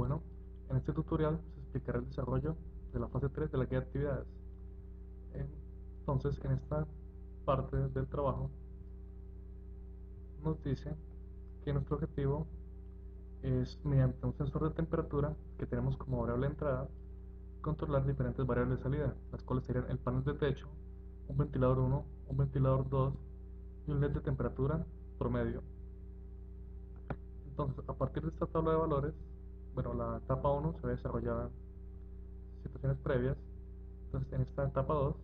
Bueno, en este tutorial se explicará el desarrollo de la fase 3 de la guía de actividades. Entonces, en esta parte del trabajo nos dice que nuestro objetivo es, mediante un sensor de temperatura que tenemos como variable de entrada, controlar diferentes variables de salida, las cuales serían el panel de techo, un ventilador 1, un ventilador 2 y un LED de temperatura promedio. Entonces, a partir de esta tabla de valores, bueno, la etapa 1 se ve desarrollada en situaciones previas. Entonces, en esta etapa 2,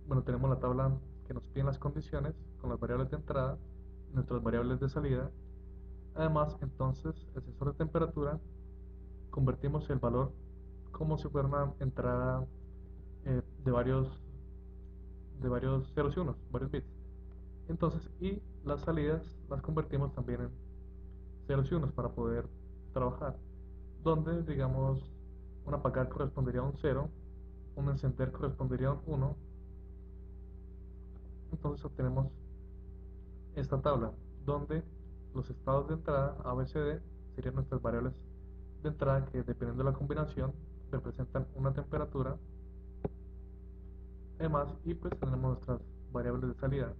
bueno, tenemos la tabla que nos piden las condiciones con las variables de entrada y nuestras variables de salida. Además, entonces, el sensor de temperatura convertimos el valor como si fuera una entrada de varios ceros y unos, varios bits. Entonces, y las salidas las convertimos también en ceros y unos para poder trabajar. Donde, digamos, un apagar correspondería a un 0, un encender correspondería a un 1. Entonces obtenemos esta tabla, donde los estados de entrada A, B, C, D serían nuestras variables de entrada que, dependiendo de la combinación, representan una temperatura. Además, y pues tenemos nuestras variables de salida.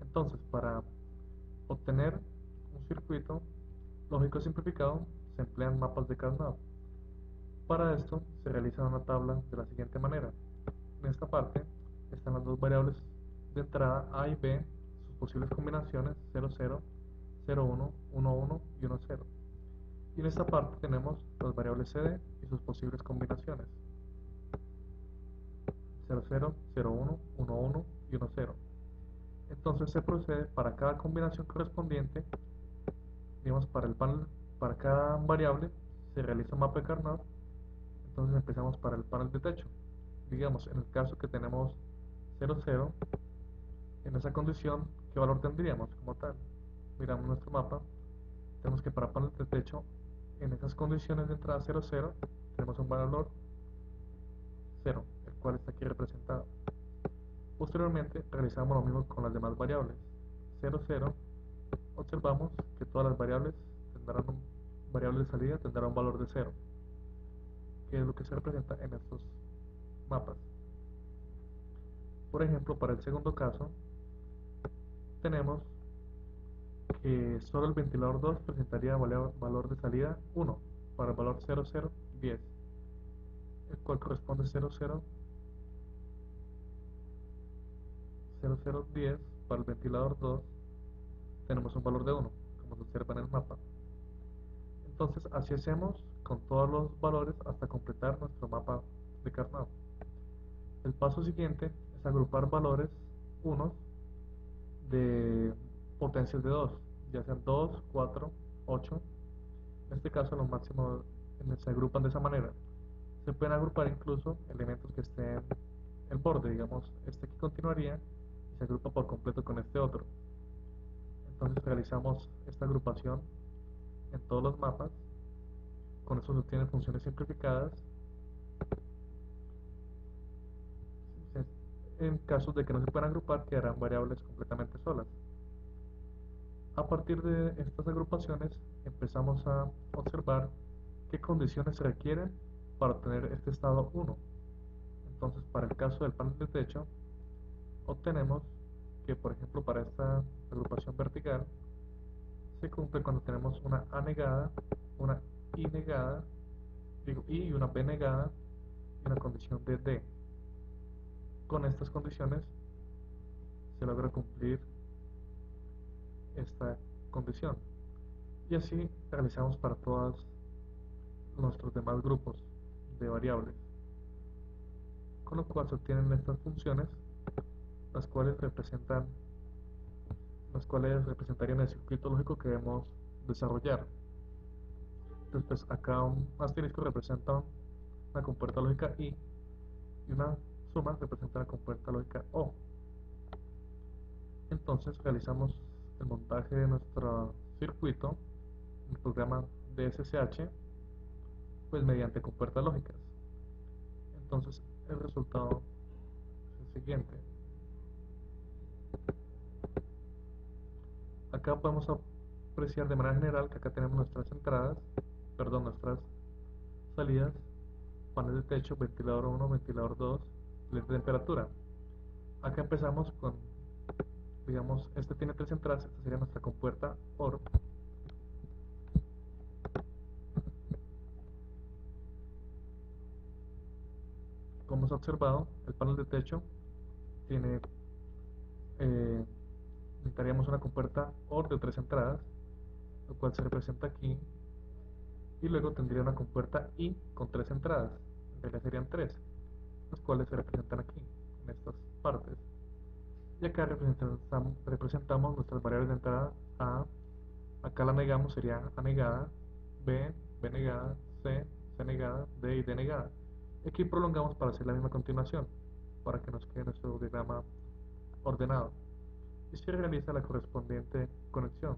Entonces, para obtener un circuito lógico simplificado, se emplean mapas de Carnot. Para esto, se realiza una tabla de la siguiente manera. En esta parte están las dos variables de entrada A y B, sus posibles combinaciones 0, 0, 0, 1, 1, 1 y 1, 0. Y en esta parte tenemos las variables CD y sus posibles combinaciones 0, 0, 0, 1, 1, 1 y 1, 0. Entonces se procede para cada combinación correspondiente, digamos para el panel, para cada variable se realiza un mapa de Carnot. Entonces empezamos para el panel de techo. Digamos, en el caso que tenemos 0, 0, en esa condición, ¿qué valor tendríamos como tal? Miramos nuestro mapa, tenemos que para panel de techo, en esas condiciones de entrada 0, 0, tenemos un valor 0, el cual está aquí representado. Posteriormente, realizamos lo mismo con las demás variables. 0, 0, observamos que todas las variables variables de salida tendrán un valor de 0, que es lo que se representa en estos mapas. Por ejemplo, para el segundo caso, tenemos que solo el ventilador 2 presentaría valor de salida 1 para el valor 0, 0, 10, el cual corresponde a 0, 0, 0, 0, 10. Para el ventilador 2 tenemos un valor de 1, como se observa en el mapa. Entonces, así hacemos con todos los valores hasta completar nuestro mapa de Carnot. El paso siguiente es agrupar valores unos de potencias de 2, ya sean 2, 4, 8. En este caso, los máximos se agrupan de esa manera. Se pueden agrupar incluso elementos que estén en el borde, digamos, este aquí continuaría y se agrupa por completo con este otro. Entonces realizamos esta agrupación en todos los mapas. Con eso se obtienen funciones simplificadas en casos de que no se puedan agrupar, quedarán variables completamente solas. A partir de estas agrupaciones empezamos a observar qué condiciones se requieren para obtener este estado 1. Entonces, para el caso del panel de techo, obtenemos que, por ejemplo, para esta agrupación vertical, se cumple cuando tenemos una A negada, una I negada, digo I y una B negada y una condición de D. Con estas condiciones se logra cumplir esta condición. Y así realizamos para todos nuestros demás grupos de variables, con lo cual se obtienen estas funciones, las cuales representarían el circuito lógico que debemos desarrollar. Entonces, pues, acá un asterisco representa una compuerta lógica I y una suma representa la compuerta lógica O. Entonces realizamos el montaje de nuestro circuito en el programa DSSH, pues mediante compuertas lógicas. Entonces el resultado es el siguiente. Acá podemos apreciar de manera general que acá tenemos nuestras entradas, perdón, nuestras salidas, panel de techo, ventilador 1, ventilador 2, lente de temperatura. Acá empezamos con, digamos, este tiene 3 entradas, esta sería nuestra compuerta OR. Como hemos observado, el panel de techo tiene, necesitaríamos una compuerta OR de 3 entradas, lo cual se representa aquí, y luego tendría una compuerta I con 3 entradas, en realidad serían 3, las cuales se representan aquí, en estas partes. Y acá representamos nuestras variables de entrada A, acá la negamos, sería A negada, B, B negada, C negada, D y D negada. Y aquí prolongamos para hacer la misma continuación, para que nos quede nuestro diagrama ordenado. Y se realiza la correspondiente conexión.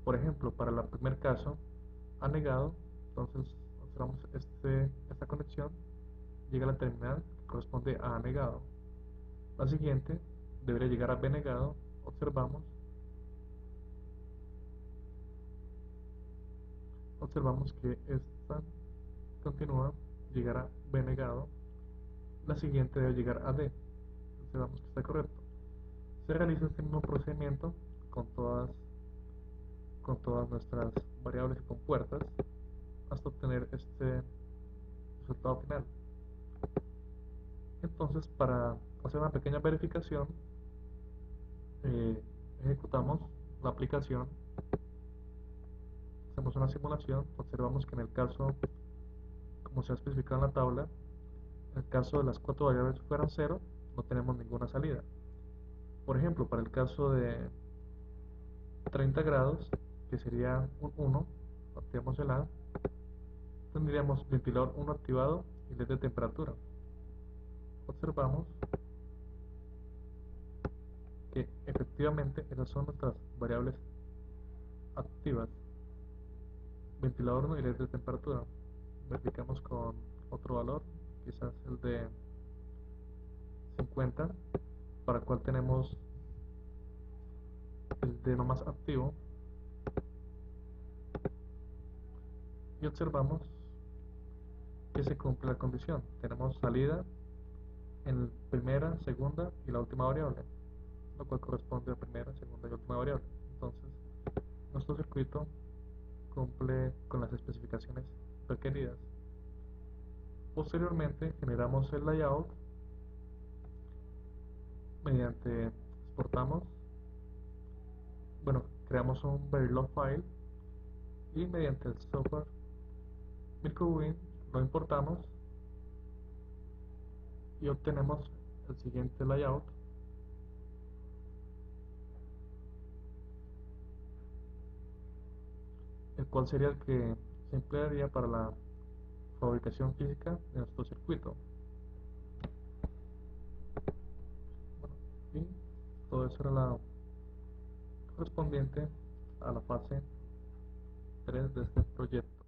Por ejemplo, para el primer caso, A negado, entonces observamos esta conexión, llega a la terminal que corresponde a A negado. La siguiente debería llegar a B negado, observamos que esta continúa, llegará a B negado, la siguiente debe llegar a D, observamos que está correcto. Se realiza este mismo procedimiento con todas nuestras variables y compuertas hasta obtener este resultado final. Entonces, para hacer una pequeña verificación, ejecutamos la aplicación, hacemos una simulación, observamos que en el caso, como se ha especificado en la tabla, en el caso de las 4 variables fueran 0, no tenemos ninguna salida. Por ejemplo, para el caso de 30 grados, que sería un 1, activamos el A, tendríamos ventilador 1 activado y LED de temperatura. Observamos que efectivamente esas son nuestras variables activas, ventilador 1 y LED de temperatura. Verificamos con otro valor, quizás el de 50, para el cual tenemos el de no más activo, y observamos que se cumple la condición. Tenemos salida en primera, segunda y la última variable, lo cual corresponde a primera, segunda y última variable. Entonces, nuestro circuito cumple con las especificaciones requeridas. Posteriormente, generamos el layout mediante creamos un Verilog file y mediante el software Mircowin lo importamos y obtenemos el siguiente layout, el cual sería el que se emplearía para la fabricación física de nuestro circuito. Bueno, y todo eso era la correspondiente a la fase 3 de este proyecto.